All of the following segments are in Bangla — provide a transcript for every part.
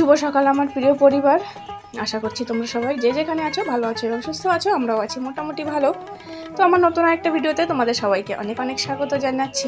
শুভ সকাল আমার প্রিয় পরিবার। আশা করছি তোমরা সবাই যে যেখানে আছো ভালো আছো এবং সুস্থ আছো। আমরাও আছি মোটামুটি ভালো। তো আমার নতুন একটা ভিডিওতে তোমাদের সবাইকে অনেক অনেক স্বাগত জানাচ্ছি।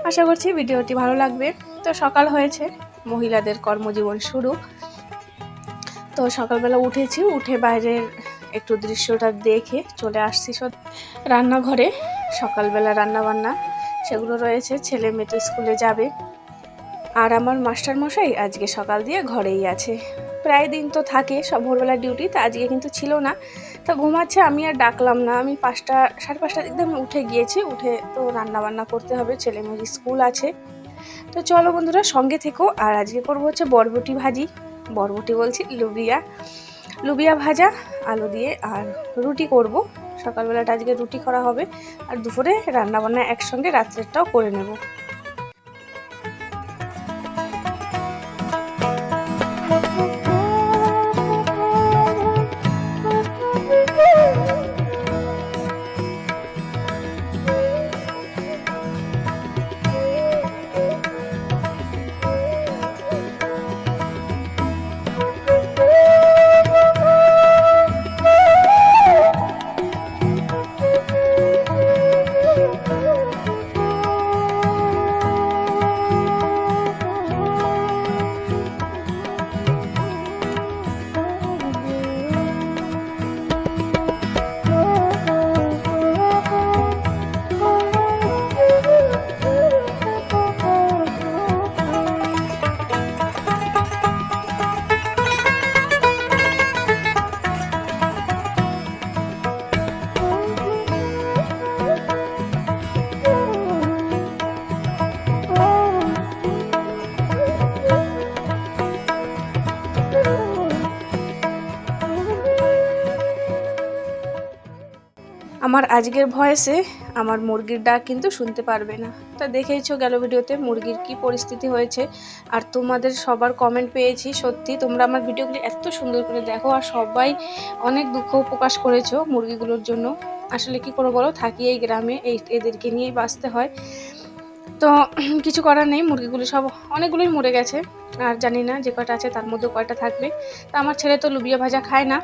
আশা করছি ভিডিওটি ভালো লাগবে। তো সকাল হয়েছে, মহিলাদের কর্মজীবন শুরু। তো সকালবেলা উঠেছি, উঠে বাইরের একটু দৃশ্যটা দেখে চলে আসছি রান্নাঘরে। সকালবেলা রান্নাবান্না সেগুলো রয়েছে, ছেলে মেয়ে তো স্কুলে যাবে। আর আমার মাস্টার মশাই আজকে সকাল দিয়ে ঘরেই আছে। প্রায় দিন তো থাকে সব ভোরবেলা ডিউটি, তো আজকে কিন্তু ছিল না। তো ঘুমাচ্ছে, আমি আর ডাকলাম না। আমি 5টা সাড়ে 5টার দিকে আমি উঠে গিয়েছি। উঠে তো রান্নাবান্না করতে হবে, ছেলে মেয়ের স্কুল আছে। তো চলো বন্ধুরা সঙ্গে থেকো। আর আজকে করবো হচ্ছে বরবটি ভাজি, বরবটি বলছি লুবিয়া ভাজা আলু দিয়ে, আর রুটি করব। সকালবেলাটা আজকে রুটি করা হবে, আর দুপুরে রান্নাবান্না একসঙ্গে রাত্রেরটাও করে নেব। আমার আজকের ভয়েসে আমার মুরগির ডাক কিন্তু শুনতে পারবে না। তা দেখেইছো গেল ভিডিওতে মুরগির কি পরিস্থিতি হয়েছে। আর তোমাদের সবার কমেন্ট পেয়েছি, সত্যি তোমরা আমার ভিডিওগুলি এত সুন্দর করে দেখো, আর সবাই অনেক দুঃখ প্রকাশ করেছো মুরগিগুলোর জন্য। আসলে কি করে বলো, থাকি এই গ্রামে, এদেরকে নিয়েই বাঁচতে হয়। তো কিছু করার নেই, মুরগিগুলো সব অনেকগুলোই মরে গেছে। আর জানি না যে কয়টা আছে তার মধ্যে কয়টা থাকবে। তা আমার ছেলে তো লুবিয়া ভাজা খায় না,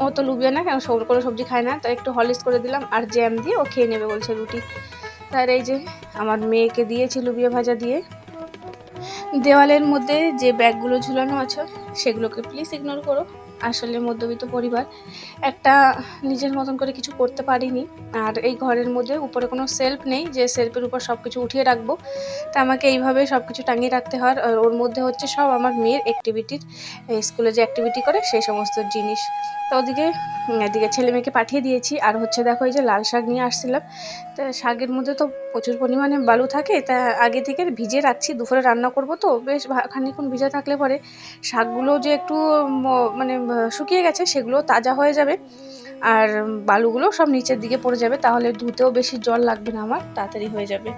ও তো লুবিয়া না কেন, কোনো সবজি খায় না। তো একটু হরলিক্স করে দিলাম আর জ্যাম দিয়ে ও খেয়ে নেবে বলছে রুটি। তার এই যে আমার মেয়েকে দিয়েছি লুবিয়া ভাজা দিয়ে। দেওয়ালের মধ্যে যে ব্যাগগুলো ঝুলানো আছে সেগুলোকে প্লিজ ইগনোর করো। আসলে মধ্যবিত্ত পরিবার, একটা নিজের মতন করে কিছু করতে পারিনি। আর এই ঘরের মধ্যে উপরে কোনো সেলফ নেই যে সেলফের উপর সব কিছু উঠিয়ে রাখবো। তা আমাকে এইভাবে সব কিছু টাঙিয়ে রাখতে হয়। আর ওর মধ্যে হচ্ছে সব আমার মেয়ের অ্যাক্টিভিটির, স্কুলে যে অ্যাক্টিভিটি করে সেই সমস্ত জিনিস। তো এদিকে ছেলে মেয়েকে পাঠিয়ে দিয়েছি। আর হচ্ছে দেখো এই যে লাল শাক নিয়ে আসছিলাম। তা শাকের মধ্যে তো প্রচুর পরিমাণে বালু থাকে, তা আগে থেকে ভিজিয়ে রাখছি, দুপুরে রান্না করব তো বেশ খানিকক্ষণ ভিজে থাকলে পরে শাকগুলো যে একটু মানে শুকিয়ে গেছে সেগুলো তাজা হয়ে যাবে। আর বালুগুলো সব নিচের দিকে পড়ে যাবে, তাহলে ধুতেও বেশি জল লাগবে না, আমার তাড়াতাড়ি হয়ে যাবে।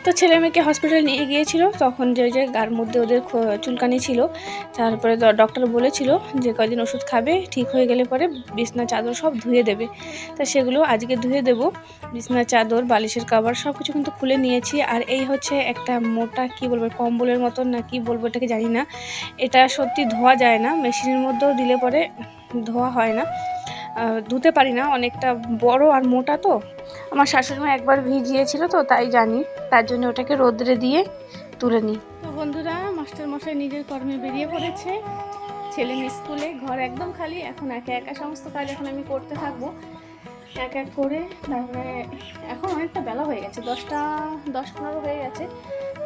তো ছেলে মেয়েকে হসপিটালে নিয়ে গিয়েছিল, তখন যে গার মধ্যে ওদের চুলকানি ছিল। তারপরে ডক্টর বলেছিল যে কয়দিন ওষুধ খাবে, ঠিক হয়ে গেলে পরে বিছনা চাদর সব ধুয়ে দেবে। তা সেগুলো আজকে ধুয়ে দেবো। বিছনা চাদর, বালিশের কভার সব কিছু কিন্তু খুলে নিয়েছি। আর এই হচ্ছে একটা মোটা কি বলবো, কম্বলের মতন না কি বলবো এটাকে জানি না। এটা সত্যি ধোয়া যায় না, মেশিনের মধ্যেও দিলে পরে ধোয়া হয় না, ধুতে পারি না, অনেকটা বড় আর মোটা। তো আমার শাশুড়িমা একবার ভিজিয়েছিল তো তাই জানি, তার জন্য ওটাকে রোদ্রে দিয়ে তুলে নিই। তো বন্ধুরা, মাস্টার মশাই নিজের কর্মে বেরিয়ে পড়েছে, ছেলে মেয়ে স্কুলে, ঘর একদম খালি। এখন একা একা সমস্ত কাজ এখন আমি করতে থাকবো এক এক করে। তারপরে এখন অনেকটা বেলা হয়ে গেছে, 10:15 হয়ে গেছে।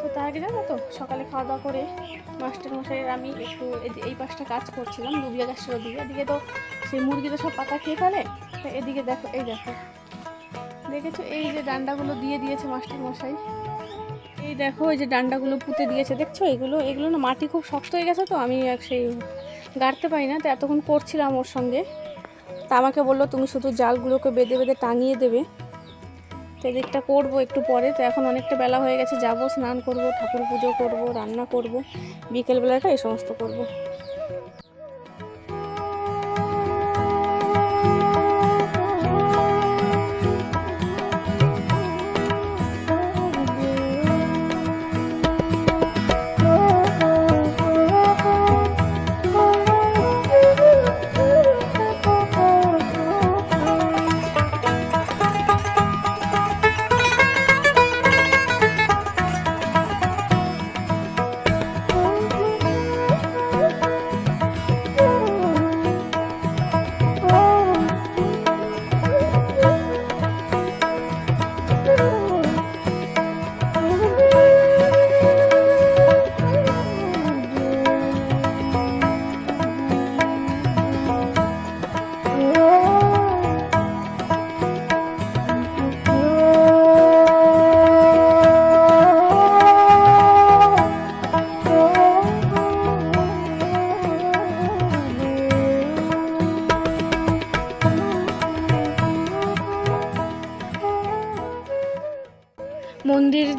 তো তার আগে জানো তো, সকালে খাওয়া দাওয়া করে মাস্টার মশাইয়ের আমি একটু এই পাশটা কাজ করছিলাম, লুবিয়া গাছটার ওদিকে। এদিকে তো সেই মুরগিতে সব পাতা খেয়ে ফেলে। তো এদিকে দেখো, এই দেখো দেখেছো, এই যে ডান্ডাগুলো দিয়ে দিয়েছে মাস্টার মশাই। এই দেখো এই যে ডান্ডাগুলো পুঁতে দিয়েছে, দেখছো? এগুলো না মাটি খুব শক্ত হয়ে গেছে, তো আমি সেই গাড়তে পারি না। তো এতক্ষণ করছিলাম ওর সঙ্গে। তা আমাকে বললো তুমি শুধু জালগুলোকে বেঁধে বেঁধে টাঙিয়ে দেবে। তো এদিকটা করবো একটু পরে। তো এখন অনেকটা বেলা হয়ে গেছে, যাবো, স্নান করব, ঠাকুর পুজো করব, রান্না করব, বিকেলবেলাটা এই সমস্ত করব।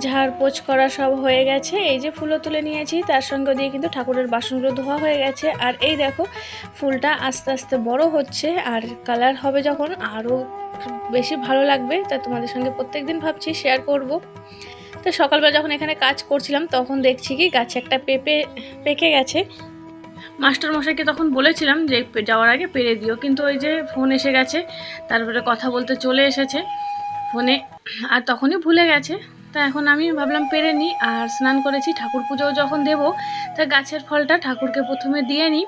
ঝাড়পোছ করা সব হয়ে গেছে। এই যে ফুলও তুলে নিয়েছি, তার সঙ্গে দিয়ে কিন্তু ঠাকুরের বাসনগুলো ধোয়া হয়ে গেছে। আর এই দেখো ফুলটা আস্তে আস্তে বড় হচ্ছে, আর কালার হবে যখন আরও বেশি ভালো লাগবে। তা তোমাদের সঙ্গে প্রত্যেকদিন ভাবছি শেয়ার করব। তো সকালবেলা যখন এখানে কাজ করছিলাম তখন দেখছি কি গাছে একটা পেঁপে পেকে গেছে। মাস্টারমশাইকে তখন বলেছিলাম যে যাওয়ার আগে পেরে দিও, কিন্তু ওই যে ফোন এসে গেছে, তারপরে কথা বলতে চলে এসেছে ফোনে, আর তখনই ভুলে গেছে। তা এখন আমি ভাবলাম পেরে নিই। আর স্নান করেছি, ঠাকুর পুজোও যখন দেবো তা গাছের ফলটা ঠাকুরকে প্রথমে দিয়ে নিই।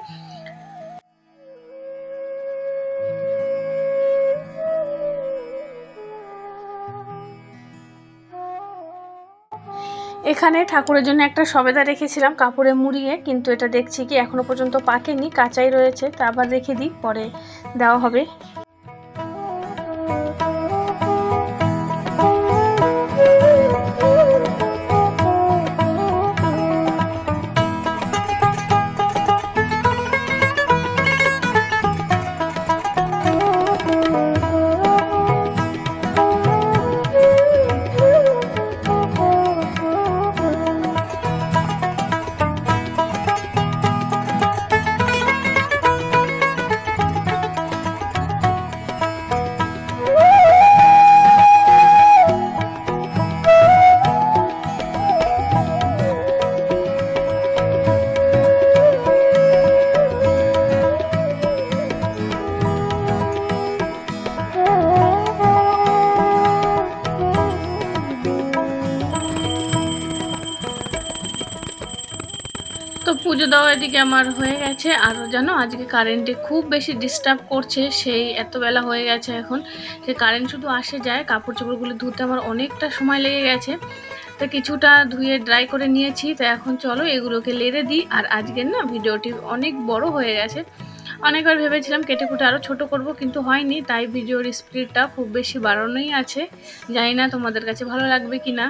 এখানে ঠাকুরের জন্য একটা সবেদা রেখেছিলাম কাপড়ে মুড়িয়ে, কিন্তু এটা দেখছি কি এখনো পর্যন্ত পাকেনি, কাঁচাই রয়েছে। তা আবার রেখে দিই, পরে দেওয়া হবে। তো পুজো দেওয়া এদিকে আমার হয়ে গেছে। আর জানো আজকে কারেন্টে খুব বেশি ডিস্টার্ব করছে, সেই এত বেলা হয়ে গেছে এখন, সে কারেন্ট শুধু আসে যায়। কাপড় চোপড়গুলো ধুতে আমার অনেকটা সময় লেগে গেছে। তো কিছুটা ধুয়ে ড্রাই করে নিয়েছি। তো এখন চলো এগুলোকে লেড়ে দিই। আর আজকের না ভিডিওটি অনেক বড় হয়ে গেছে। অনেকবার ভেবেছিলাম কেটে কুটে আরও ছোট করব, কিন্তু হয়নি। তাই ভিডিওর স্পিডটা খুব বেশি বাড়ানোই আছে। জানি না তোমাদের কাছে ভালো লাগবে কি না।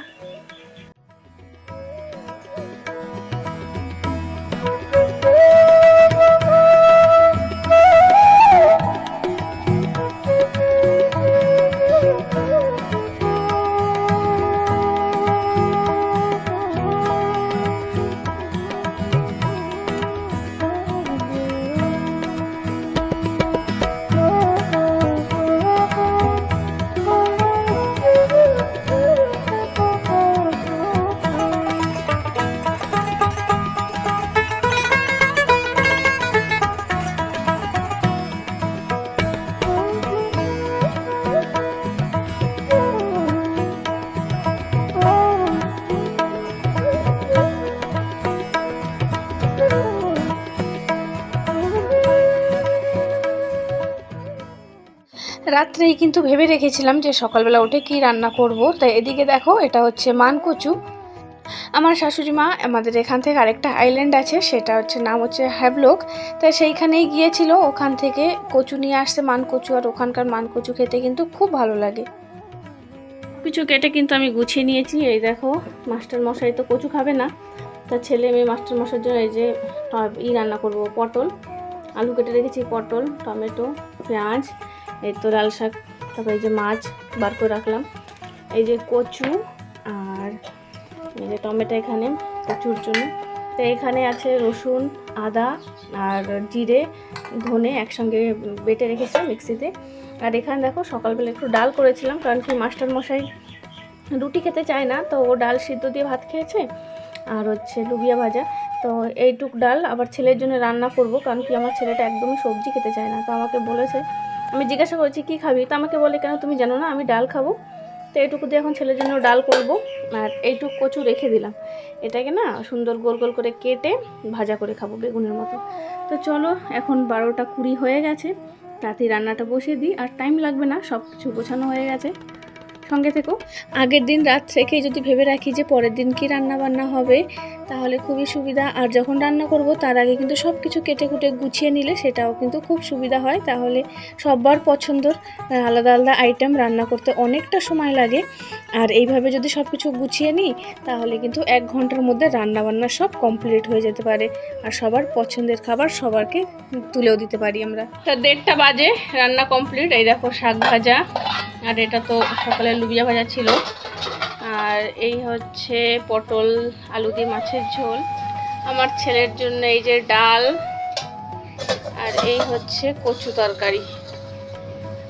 রাত্রেই কিন্তু ভেবে রেখেছিলাম যে সকালবেলা উঠে কি রান্না করব। তাই এদিকে দেখো এটা হচ্ছে মানকচু। আমার শাশুড়ি মা আমাদের এখান থেকে আরেকটা আইল্যান্ড আছে, সেটা হচ্ছে নাম হচ্ছে হ্যাভলক। তাই সেইখানেই গিয়েছিল, ওখান থেকে কচু নিয়ে আসছে মানকচু। আর ওখানকার মানকচু খেতে কিন্তু খুব ভালো লাগে। কিছু কেটে কিন্তু আমি গুছিয়ে নিয়েছি। এই দেখো মাস্টার মশাই তো কচু খাবে না, তার ছেলে মেয়ে মাস্টার মশাইয়ের জন্য এই যে রান্না করব, পটল আলু কেটে রেখেছি, পটল টমেটো পেঁয়াজ, এই তো লাল শাক, তারপরে এই যে মাছ বার করে রাখলাম, এই যে কচু, আর এই যে টমেটো এখানে কচুর জন্য। তো এখানে আছে রসুন আদা আর জিরে ধনে একসঙ্গে বেটে রেখেছিলাম মিক্সিতে। আর এখানে দেখো সকালবেলা একটু ডাল করেছিলাম, কারণ কি মাস্টার মশাই রুটি খেতে চায় না, তো ও ডাল সিদ্ধ দিয়ে ভাত খেয়েছে। আর হচ্ছে লুবিয়া ভাজা। তো এইটুক ডাল আবার ছেলের জন্য রান্না করব, কারণ কি আমার ছেলেটা একদমই সবজি খেতে চায় না। তো আমাকে বলেছে, আমি জিজ্ঞাসা করেছি কী খাবি, তো আমাকে বলে কেন তুমি জানো না আমি ডাল খাবো। তো এইটুকু দিয়ে এখন ছেলের জন্য ডাল করব। আর এইটুক কচু রেখে দিলাম, এটাকে না সুন্দর গোল গোল করে কেটে ভাজা করে খাবো বেগুনের মতো। তো চলো এখন 12টা 20 হয়ে গেছে, রাতে রান্নাটা বসিয়ে দিই। আর টাইম লাগবে না, সব কিছু গোছানো হয়ে গেছে। সঙ্গে থেকো। আগের দিন রাত থেকেই যদি ভেবে রাখি যে পরের দিন কি রান্না বান্না হবে, তাহলে খুবই সুবিধা। আর যখন রান্না করব তার আগে কিন্তু সব কিছু কেটে কুটে গুছিয়ে নিলে সেটাও কিন্তু খুব সুবিধা হয়। তাহলে সবার পছন্দর আলাদা আলাদা আইটেম রান্না করতে অনেকটা সময় লাগে। আর এইভাবে যদি সব কিছু গুছিয়ে নিই তাহলে কিন্তু 1 ঘন্টার মধ্যে রান্না বান্না সব কমপ্লিট হয়ে যেতে পারে। আর সবার পছন্দের খাবার সবারকে তুলেও দিতে পারি আমরা। তো 1:30টা বাজে, রান্না কমপ্লিট। এই দেখো শাক ভাজা, আর এটা তো সকালে লুবিয়া ভাজা ছিল। আর এই হচ্ছে পটল আলু দিয়ে মাছের ঝোল। আমার ছেলের জন্য এই যে ডাল, আর এই হচ্ছে কচু তরকারি।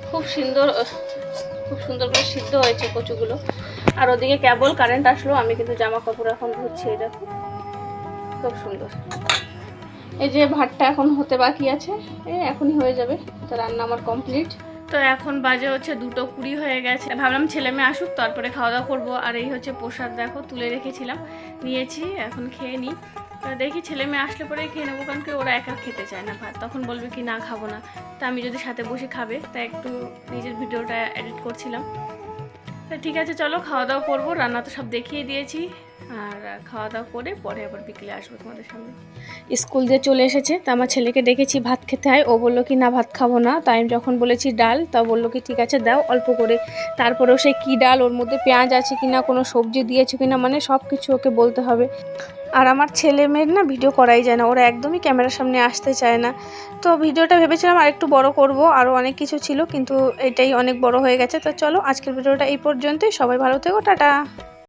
খুব সুন্দর করে সিদ্ধ হয়েছে কচুগুলো। আর ওদিকে কেবল কারেন্ট আসলো, আমি কিন্তু জামা কাপড় এখন ধুচ্ছি। এই দেখো খুব সুন্দর। এই যে ভাতটা এখন হতে বাকি আছে, এখনই হয়ে যাবে। তো রান্না আমার কমপ্লিট। তো এখন বাজে হচ্ছে 2:20 হয়ে গেছে। ভাবলাম ছেলে মেয়ে আসুক তারপরে খাওয়া দাওয়া করবো। আর এই হচ্ছে প্রসাদ, দেখো তুলে রেখেছিলাম, নিয়েছি, এখন খেয়ে নিই। দেখি ছেলে মেয়ে আসলে পরে খেয়ে নেবো, কারণ কি ওরা একা খেতে চায় না ভাত, তখন বলবে কি না খাবো না। তা আমি যদি সাথে বসে খাবে, তা একটু নিজের ভিডিওটা এডিট করছিলাম। তা ঠিক আছে, চলো খাওয়া দাওয়া করবো। রান্না তো সব দেখিয়ে দিয়েছি, আর খাওয়া দাওয়া করে পরে আবার বিকেলে আসবো তোমাদের সামনে। স্কুল দিয়ে চলে এসেছে, তা আমার ছেলেকে ডেকেছি ভাত খেতে হয়, ও বললো কি না ভাত খাবো না। তাই আমি যখন বলেছি ডাল, তা বললো কি ঠিক আছে দাও অল্প করে। তারপরেও সে কী ডাল, ওর মধ্যে পেঁয়াজ আছে কিনা, কোনো সবজি দিয়েছে কিনা, মানে সব কিছু ওকে বলতে হবে। আর আমার ছেলে মেয়ের না ভিডিও করাই যায় না, ওরা একদমই ক্যামেরার সামনে আসতে চায় না। তো ভিডিওটা ভেবেছিলাম আর একটু বড় করব, আরও অনেক কিছু ছিল, কিন্তু এটাই অনেক বড় হয়ে গেছে। তো চলো আজকের ভিডিওটা এই পর্যন্তই। সবাই ভালো থেকো, টাটা।